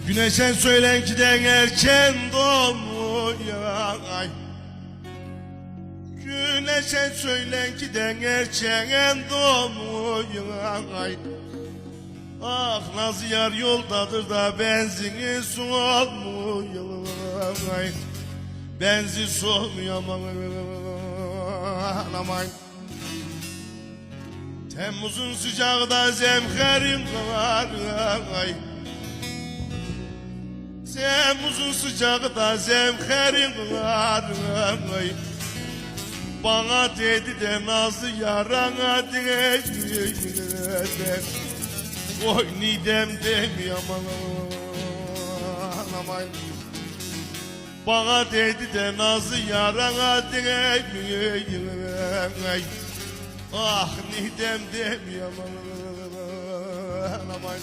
Güneşen söylen ki den erken doğmuyor. Güneşen söylen ki den erken doğmuyor. Ah naz yar yoldadır da benzini solmuyor. Benzin solmuyor aman. Temmuz'un sıcağında zemherin var. Temmuz'un sıcağında zemherin var. Bana dedi de nazlı yarana dedi. Oy nidem demiyor aman. Bana dedi de nazlı yarana demiyor. Ah nidem demiyor aman.